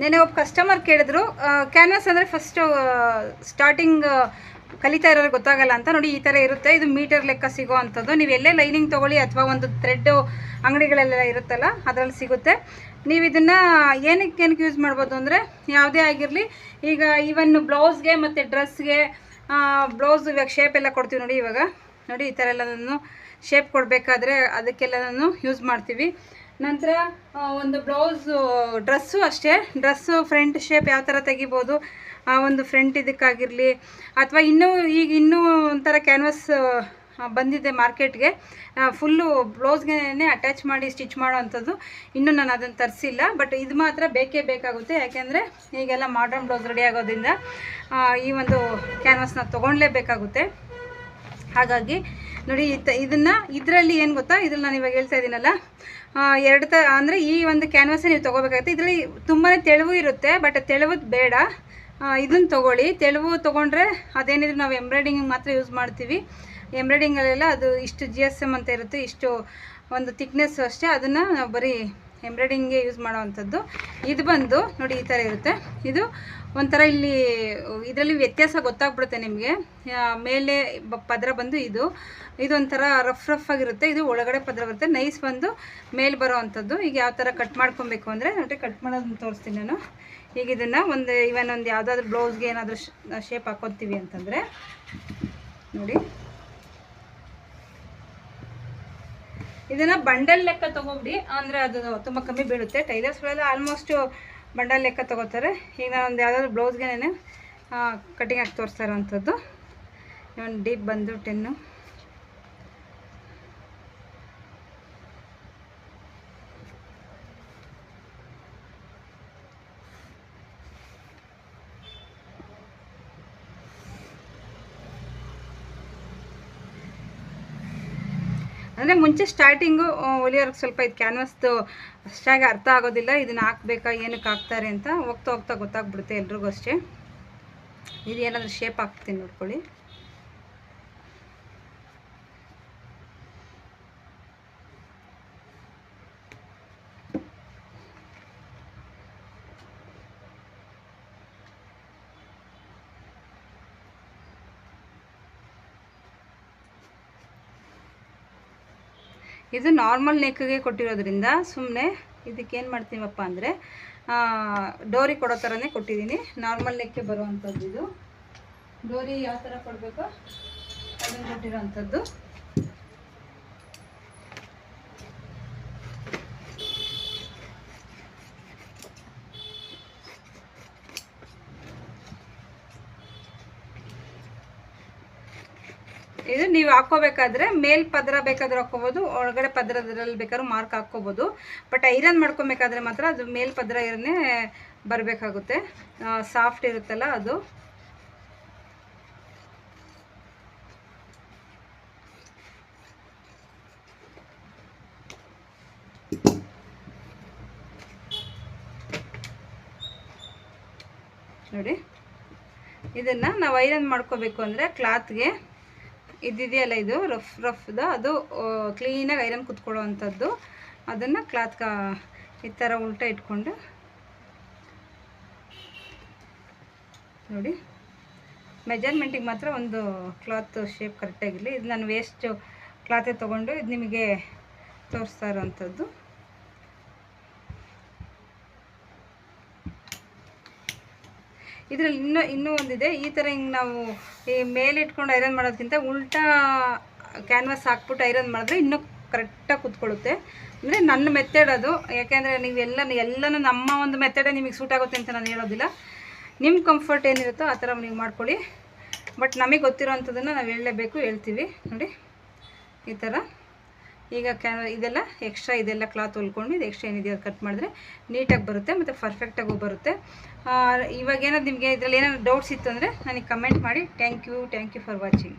ನೆನೆ ಒಬ್ಬ ಕಸ್ಟಮರ್ ಕೇಳಿದ್ರು ಕ್ಯಾನ್ವಾಸ್ ಅಂದರೆ ಫಸ್ಟು ಸ್ಟಾರ್ಟಿಂಗ್ ಕಲಿತಾ ಇರೋರಿಗೆ ಗೊತ್ತಾಗಲ್ಲ ಅಂತ. ನೋಡಿ ಈ ಥರ ಇರುತ್ತೆ, ಇದು ಮೀಟರ್ ಲೆಕ್ಕ ಸಿಗೋ ಅಂಥದ್ದು. ನೀವು ಎಲ್ಲೇ ಲೈನಿಂಗ್ ತೊಗೊಳ್ಳಿ ಅಥವಾ ಒಂದು ಥ್ರೆಡ್ಡು ಅಂಗಡಿಗಳೆಲ್ಲ ಇರುತ್ತಲ್ಲ ಅದರಲ್ಲಿ ಸಿಗುತ್ತೆ. ನೀವು ಇದನ್ನು ಏನಕ್ಕೆ ಯೂಸ್ ಮಾಡ್ಬೋದು ಅಂದರೆ ಯಾವುದೇ ಆಗಿರಲಿ, ಈಗ ಈವನ್ ಬ್ಲೌಸ್ಗೆ ಮತ್ತು ಡ್ರೆಸ್ಗೆ ಬ್ಲೌಸ್ ಇವಾಗ ಶೇಪ್ ಎಲ್ಲ ಕೊಡ್ತೀವಿ ನೋಡಿ. ಇವಾಗ ನೋಡಿ ಈ ಥರ ಎಲ್ಲನೂ ಶೇಪ್ ಕೊಡಬೇಕಾದ್ರೆ ಅದಕ್ಕೆಲ್ಲನೂ ಯೂಸ್ ಮಾಡ್ತೀವಿ. ನಂತರ ಒಂದು ಬ್ಲೌಸು ಡ್ರೆಸ್ಸು ಅಷ್ಟೇ, ಡ್ರೆಸ್ಸು ಫ್ರಂಟ್ ಶೇಪ್ ಯಾವ ಥರ ತೆಗಿಬೋದು, ಒಂದು ಫ್ರಂಟ್ ಇದಕ್ಕಾಗಿರಲಿ ಅಥವಾ ಇನ್ನೂ ಒಂಥರ ಕ್ಯಾನ್ವಾಸ್ ಬಂದಿದೆ ಮಾರ್ಕೆಟ್ಗೆ, ಫುಲ್ಲು ಬ್ಲೌಸ್ಗೆ ಅಟ್ಯಾಚ್ ಮಾಡಿ ಸ್ಟಿಚ್ ಮಾಡೋ ಅಂಥದ್ದು. ಇನ್ನೂ ನಾನು ಅದನ್ನು ತರಿಸಿಲ್ಲ, ಬಟ್ ಇದು ಮಾತ್ರ ಬೇಕೇ ಬೇಕಾಗುತ್ತೆ. ಯಾಕೆಂದರೆ ಈಗೆಲ್ಲ ಮಾಡ್ರನ್ ಬ್ಲೌಸ್ ರೆಡಿ ಆಗೋದ್ರಿಂದ ಈ ಒಂದು ಕ್ಯಾನ್ವಾಸ್ನ ತೊಗೊಳ್ಲೇಬೇಕಾಗುತ್ತೆ. ಹಾಗಾಗಿ ನೋಡಿ ಇದರಲ್ಲಿ ಏನು ಗೊತ್ತಾ, ಇದ್ರಲ್ಲಿ ನಾನು ಇವಾಗ ಹೇಳ್ತಾ ಇದ್ದೀನಲ್ಲ, ಅಂದರೆ ಈ ಒಂದು ಕ್ಯಾನ್ವಾಸೇ ನೀವು ತೊಗೋಬೇಕಾಗುತ್ತೆ. ಇದರಲ್ಲಿ ತುಂಬಾ ತೆಳುವು ಇರುತ್ತೆ, ಬಟ್ ತೆಳುವುದು ಬೇಡ, ಇದನ್ನು ತೊಗೊಳ್ಳಿ. ತೆಳುವು ತೊಗೊಂಡ್ರೆ ಅದೇನಿದ್ರು ನಾವು ಎಂಬ್ರಾಯ್ಡಿಂಗ್ ಮಾತ್ರ ಯೂಸ್ ಮಾಡ್ತೀವಿ. ಎಂಬ್ರಾಯ್ಡಿಂಗಲ್ಲೆಲ್ಲ ಅದು ಇಷ್ಟು GSM ಅಂತ ಇರುತ್ತೆ, ಇಷ್ಟು ಒಂದು ಥಿಕ್ನೆಸ್ಸು ಅಷ್ಟೇ, ಅದನ್ನು ನಾವು ಬರೀ ಎಂಬ್ರಾಯ್ಡಿಂಗ್ಗೆ ಯೂಸ್ ಮಾಡೋ ಅಂಥದ್ದು. ಇದು ಬಂದು ನೋಡಿ ಈ ಥರ ಇರುತ್ತೆ. ಇದು ಒಂಥರ ಇದರಲ್ಲಿ ವ್ಯತ್ಯಾಸ ಗೊತ್ತಾಗ್ಬಿಡುತ್ತೆ ನಿಮಗೆ. ಮೇಲೆ ಪದರ ಬಂದು ಇದೊಂಥರ ರಫ್ ಆಗಿರುತ್ತೆ, ಇದು ಒಳಗಡೆ ಪದರ ಬರುತ್ತೆ. ನೈಸ್ ಬಂದು ಮೇಲೆ ಬರೋ ಅಂಥದ್ದು. ಈಗ ಯಾವ ಥರ ಕಟ್ ಮಾಡ್ಕೊಬೇಕು ಅಂದರೆ ನೋಡಿ, ಕಟ್ ಮಾಡೋದನ್ನು ತೋರಿಸ್ತೀನಿ ನಾನು. ಈಗ ಇದನ್ನು ಇವನ್ ಒಂದು ಯಾವುದಾದ್ರೂ ಬ್ಲೌಸ್ಗೆ ಏನಾದರೂ ಶೇಪ್ ಹಾಕೋತೀವಿ ಅಂತಂದರೆ ನೋಡಿ, ಇದನ್ನು ಬಂಡಲ್ ಲೆಕ್ಕ ತೊಗೊಬಿಡಿ, ಅಂದರೆ ಅದು ತುಂಬ ಕಮ್ಮಿ ಬೀಳುತ್ತೆ. ಟೈಲರ್ಸ್ಗಳೆಲ್ಲ ಆಲ್ಮೋಸ್ಟ್ ಬಂಡಲ್ ಲೆಕ್ಕ ತೊಗೋತಾರೆ. ಈಗ ನಾನು ಒಂದು ಯಾವುದಾದ್ರೂ ಬ್ಲೌಸ್ಗೆ ಕಟಿಂಗ್ ಹಾಕಿ ತೋರಿಸ್ತಾ ಇರೋವಂಥದ್ದು. ಒಂದು ಡೀಪ್ ಬಂದು 10. ಅಂದರೆ ಮುಂಚೆ ಸ್ಟಾರ್ಟಿಂಗು ಹೊಲಿಯೋರ್ಗೆ ಸ್ವಲ್ಪ ಇದು ಕ್ಯಾನ್ವಾಸ್ದು ಅಷ್ಟಾಗಿ ಅರ್ಥ ಆಗೋದಿಲ್ಲ, ಇದನ್ನು ಹಾಕ್ಬೇಕಾ ಏನಕ್ಕೆ ಹಾಕ್ತಾರೆ ಅಂತ. ಹೋಗ್ತಾ ಹೋಗ್ತಾ ಗೊತ್ತಾಗ್ಬಿಡುತ್ತೆ ಎಲ್ರಿಗೂ ಅಷ್ಟೇ. ಇದು ಏನಾದರೂ ಶೇಪ್ ಹಾಕ್ತೀನಿ ನೋಡ್ಕೊಳ್ಳಿ. ಇದು ನಾರ್ಮಲ್ ನೆಕ್ಗೆ ಕೊಟ್ಟಿರೋದ್ರಿಂದ ಸುಮ್ಮನೆ ಇದಕ್ಕೇನು ಮಾಡ್ತೀವಪ್ಪ ಅಂದರೆ ಡೋರಿ ಕೊಡೋ ಥರನೇ ಕೊಟ್ಟಿದ್ದೀನಿ. ನಾರ್ಮಲ್ ನೆಕ್ಗೆ ಬರುವಂಥದ್ದು ಇದು. ಡೋರಿ ಯಾವ ಥರ ಕೊಡಬೇಕೋ ಅದನ್ನು ಕೊಟ್ಟಿರೋ ಅಂಥದ್ದು. ಇದು ನೀವು ಹಾಕ್ಕೋಬೇಕಾದ್ರೆ ಮೇಲ್ ಪದರ ಬೇಕಾದ್ರೂ ಹಾಕ್ಕೋಬೋದು, ಒಳಗಡೆ ಪದರದಲ್ಲಿ ಬೇಕಾದ್ರೂ ಮಾರ್ಕ್ ಹಾಕ್ಕೋಬೋದು. ಬಟ್ ಐರನ್ ಮಾಡ್ಕೊಬೇಕಾದ್ರೆ ಮಾತ್ರ ಅದು ಮೇಲ್ ಪದರ ಇರನೇ ಬರಬೇಕಾಗುತ್ತೆ, ಸಾಫ್ಟ್ ಇರುತ್ತಲ್ಲ ಅದು. ನೋಡಿ, ಇದನ್ನು ನಾವು ಐರನ್ ಮಾಡ್ಕೋಬೇಕು ಅಂದರೆ ಕ್ಲಾತ್ಗೆ ಇದೆಯಲ್ಲ, ಇದು ರಫ್ದು ಅದು ಕ್ಲೀನಾಗಿ ಐರನ್ ಕುತ್ಕೊಳ್ಳೋ ಅಂಥದ್ದು. ಅದನ್ನು ಕ್ಲಾತ್ಗೆ ಈ ಥರ ಉಲ್ಟಾ ಇಟ್ಕೊಂಡು ನೋಡಿ, ಮೆಜರ್ಮೆಂಟಿಗೆ ಮಾತ್ರ ಒಂದು ಕ್ಲಾತ್ ಶೇಪ್ ಕರೆಕ್ಟಾಗಿರಲಿ. ಇದು ನಾನು ವೇಸ್ಟ್ ಕ್ಲಾತೇ ತೊಗೊಂಡು ಇದು ನಿಮಗೆ ತೋರಿಸ್ತಾ ಇರೋವಂಥದ್ದು. ಇದರಲ್ಲಿ ಇನ್ನೂ ಒಂದಿದೆ. ಈ ಥರ ಹಿಂಗೆ ನಾವು ಈ ಮೇಲೆ ಇಟ್ಕೊಂಡು ಐರನ್ ಮಾಡೋದಕ್ಕಿಂತ ಉಲ್ಟಾ ಕ್ಯಾನ್ವಾಸ್ ಹಾಕ್ಬಿಟ್ಟು ಐರನ್ ಮಾಡಿದ್ರೆ ಇನ್ನೂ ಕರೆಕ್ಟಾಗಿ ಕೂತ್ಕೊಳ್ಳುತ್ತೆ. ಅಂದರೆ ನನ್ನ ಮೆಥಡ್ ಅದು. ಯಾಕೆಂದರೆ ಎಲ್ಲನೂ ನಮ್ಮ ಒಂದು ಮೆಥಡೇ ನಿಮಗೆ ಸೂಟ್ ಆಗುತ್ತೆ ಅಂತ ನಾನು ಹೇಳೋದಿಲ್ಲ. ನಿಮ್ಮ ಕಂಫರ್ಟ್ ಏನಿರುತ್ತೋ ಆ ಥರ ನೀವು ಮಾಡ್ಕೊಳ್ಳಿ. ಬಟ್ ನಮಗೆ ಗೊತ್ತಿರೋ ಅಂಥದ್ದನ್ನು ನಾವು ಹೇಳಲೇಬೇಕು, ಹೇಳ್ತೀವಿ. ನೋಡಿ ಈ ಥರ. ಈಗ ಇದೆಲ್ಲ ಎಕ್ಸ್ಟ್ರಾ ಇದೆಲ್ಲ ಕ್ಲಾತ್ ಹೊಲ್ಕೊಂಡು ಇದು ಎಕ್ಸ್ಟ್ರಾ ಏನಿದೆ ಅದು ಕಟ್ ಮಾಡಿದ್ರೆ ನೀಟಾಗಿ ಬರುತ್ತೆ ಮತ್ತು ಪರ್ಫೆಕ್ಟಾಗೂ ಬರುತ್ತೆ. ಇವಾಗ ಏನಾದ್ರು ನಿಮಗೆ ಇದರಲ್ಲಿ ಏನಾದ್ರು ಡೌಟ್ಸ್ ಇತ್ತು ಅಂದರೆ ನನಗೆ ಕಮೆಂಟ್ ಮಾಡಿ. Thank you for watching.